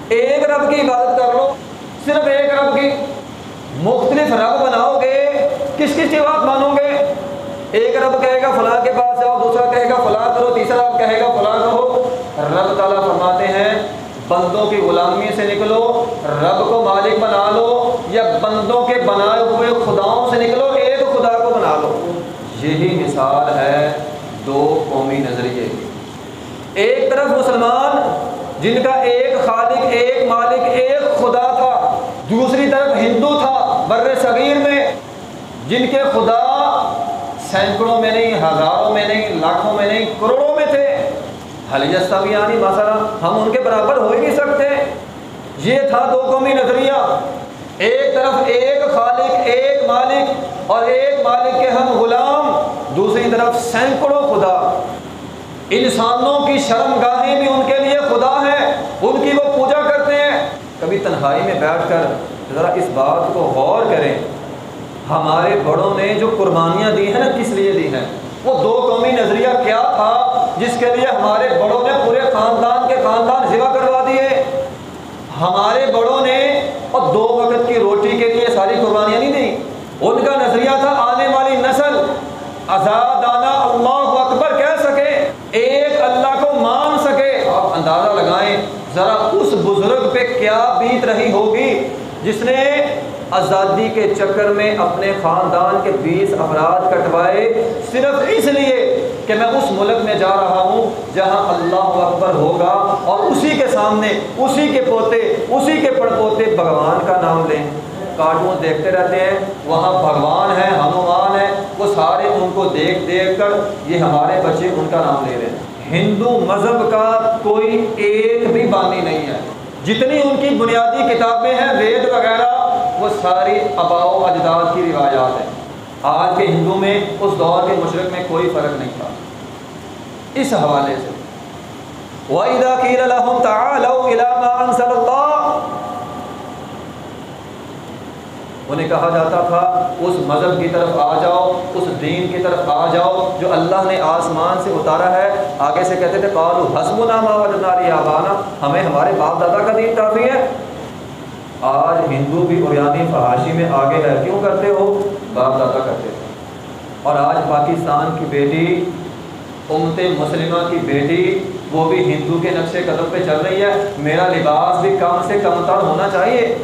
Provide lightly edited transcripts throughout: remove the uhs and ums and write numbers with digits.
ایک رب کی عبادت کر لو، صرف ایک رب کی۔ مختلف رب بناؤ گے، کس کس کی بات مانو گے؟ ایک رب کہے گا فلاں کے پاس جاؤ، دوسرا کہے گا فلاں کرو، تیسرا رب کہے گا فلاں کرو۔ رب تعالیٰ فرماتے ہیں بندوں کی غلامی سے نکلو، رب کو مالک بنا لو، یا بندوں کے بنائے ہوئے خداؤں سے نکلو، ایک خدا کو بنا لو۔ یہی مثال ہے دو قومی نظریے کی۔ ایک طرف مسلمان جن کا ایک خالق، ایک مالک، ایک خدا تھا، دوسری طرف ہندو تھا بر صغیر میں جن کے خدا سینکڑوں میں نہیں، ہزاروں میں نہیں، لاکھوں میں نہیں، کروڑوں میں تھے۔ حل یستویان مثلا، ہم ان کے برابر ہو ہی نہیں سکتے۔ یہ تھا دو قومی نظریہ، ایک طرف ایک خالق، ایک مالک، اور ایک مالک کے ہم غلام، دوسری طرف سینکڑوں خدا۔ انسانوں کی شرم گاہیں بھی ان کے لیے خدا ہیں، ان کی وہ پوجا کرتے ہیں۔ کبھی تنہائی میں بیٹھ کر ذرا اس بات کو غور کریں، ہمارے بڑوں نے جو قربانیاں دی ہیں نا، کس لیے دی ہیں؟ وہ دو قومی نظریہ کیا تھا جس کے لیے ہمارے بڑوں نے پورے خاندان کے خاندان ذبح کروا دیے؟ ہمارے بڑوں نے اور دو وقت کی روٹی کے لیے ساری قربانیاں نہیں دیں۔ ان کا نظریہ تھا آنے والی نسل آزادانہ اللہ اکبر کہہ سکے، ایک اللہ کو مان سکے۔ آپ اندازہ لگائیں ذرا اس بزرگ پہ کیا بیت رہی ہوگی جس نے آزادی کے چکر میں اپنے خاندان کے 20 افراد کٹوائے، صرف اس لیے کہ میں اس ملک میں جا رہا ہوں جہاں اللہ اکبر ہوگا، اور اسی کے سامنے اسی کے پوتے، اسی کے پڑپوتے بھگوان کا نام لیں۔ کارٹون دیکھتے رہتے ہیں، وہاں بھگوان ہے، ہنومان ہے، وہ سارے ان کو دیکھ دیکھ کر یہ ہمارے بچے ان کا نام لے رہے ہیں۔ ہندو مذہب کا کوئی ایک بھی بانی نہیں ہے، جتنی ان کی بنیادی کتابیں ہیں وید وغیرہ، وہ ساری آباء و اجداد کی روایات ہیں۔ آج کے ہندو میں اس دور کے مشرق میں کوئی فرق نہیں تھا۔ اس حوالے سے وَإِذَا قِيلَ لَهُمْ تَعَالَوْا إِلَىٰ مَا أَنزَلَ اللَّهُ، انہیں کہا جاتا تھا اس مذہب کی طرف آ جاؤ، اس دین کی طرف آ جاؤ جو اللہ نے آسمان سے اتارا ہے۔ آگے سے کہتے تھے قالوا حسبنا ما وجدنا علیہ آباءنا، ہمیں ہمارے باپ دادا کا دین کافی ہے۔ آج ہندو بھی عریانی فحاشی میں آگے ہے، کیوں کرتے ہو؟ باپ دادا کرتے تھے۔ اور آج پاکستان کی بیٹی، امت مسلمہ کی بیٹی، وہ بھی ہندو کے نقش قدم پہ چل رہی ہے۔ میرا لباس بھی کم سے کم تر ہونا چاہیے،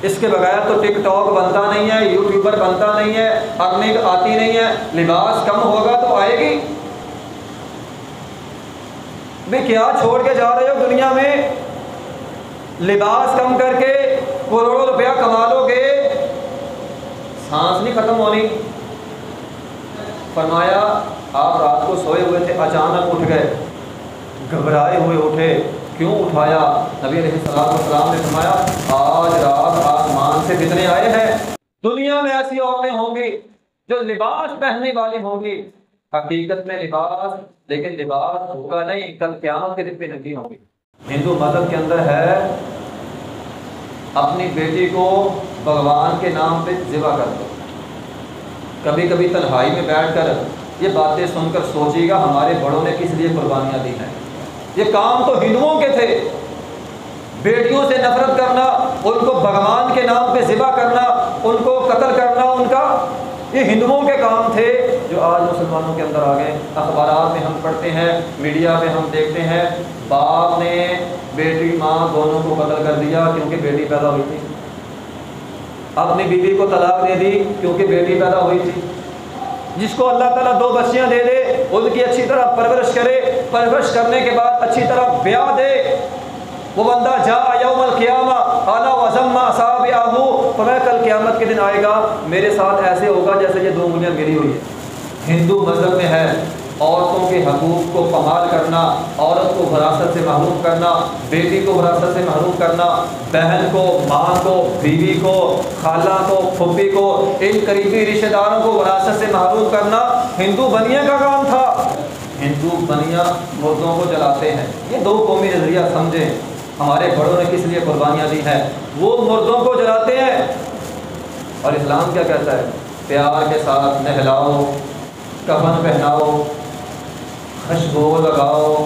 اس کے بغیر تو ٹک ٹاک بنتا نہیں ہے، یوٹیوبر بنتا نہیں ہے، ارننگ آتی نہیں ہے۔ لباس کم ہوگا تو آئے گی بھی کیا چھوڑ کے جا رہے ہو دنیا میں؟ لباس کم کر کے کروڑوں روپیہ کما لو گے، سانس نہیں ختم ہونی۔ فرمایا آپ رات کو سوئے ہوئے تھے، اچانک اٹھ گئے، گھبرائے ہوئے اٹھے، کیوں اٹھایا؟ نبی علیہ السلام نے فرمایا آج رات آسمان سے فتنے آئے ہیں، دنیا میں ایسی عورتیں ہوں گی جو لباس پہننے والی ہوں گی، حقیقت میں لباس، لیکن لباس ہوگا نہیں، کل قیامت کے دن پہ ننگی ہوں گی۔ ہندو مذہب کے اندر ہے اپنی بیٹی کو بھگوان کے نام پہ ذبح کر دو۔ کبھی کبھی تنہائی میں بیٹھ کر یہ باتیں سن کر سوچیے گا ہمارے بڑوں نے کس لیے قربانیاں دی ہیں۔ یہ کام تو ہندوؤں کے تھے، بیٹیوں سے نفرت کرنا، ان کو بھگوان کے نام پہ ذبح کرنا، ان کو قتل کرنا، ان کا یہ ہندوؤں کے کام تھے جو آج مسلمانوں کے اندر آ گئے۔ اخبارات میں ہم پڑھتے ہیں، میڈیا میں ہم دیکھتے ہیں، باپ نے بیٹی ماں دونوں کو قتل کر دیا کیونکہ بیٹی پیدا ہوئی تھی، اپنی بیوی کو طلاق دے دی کیونکہ بیٹی پیدا ہوئی تھی۔ جس کو اللہ تعالیٰ 2 بچیاں دے دے، ان کی اچھی طرح پرورش کرے، پرورش کرنے کے بعد اچھی طرح بیاہ دے، وہ بندہ جاء یوم القیامہ انا وضم اصابعہ، تو میں کل قیامت کے دن آئے گا، میرے ساتھ ایسے ہوگا جیسے یہ 2 انگلیاں ملی ہوئی ہیں۔ ہندو مذہب میں ہے عورتوں کے حقوق کو پامال کرنا، عورت کو وراثت سے محروم کرنا، بیٹی کو وراثت سے محروم کرنا، بہن کو، ماں کو، بیوی کو، خالہ کو، پھوپھی کو، ان قریبی رشتہ داروں کو وراثت سے محروم کرنا ہندو بنیا کا کام تھا۔ ہندو بنیا مردوں کو جلاتے ہیں۔ یہ 2 قومی نظریہ سمجھیں، ہمارے بڑوں نے کس لیے قربانیاں دی ہیں، وہ مردوں کو جلاتے ہیں۔ اور اسلام کیا کہتا ہے؟ پیار کے ساتھ نہلاؤ، کفن پہناؤ، خوشبو لگاؤ،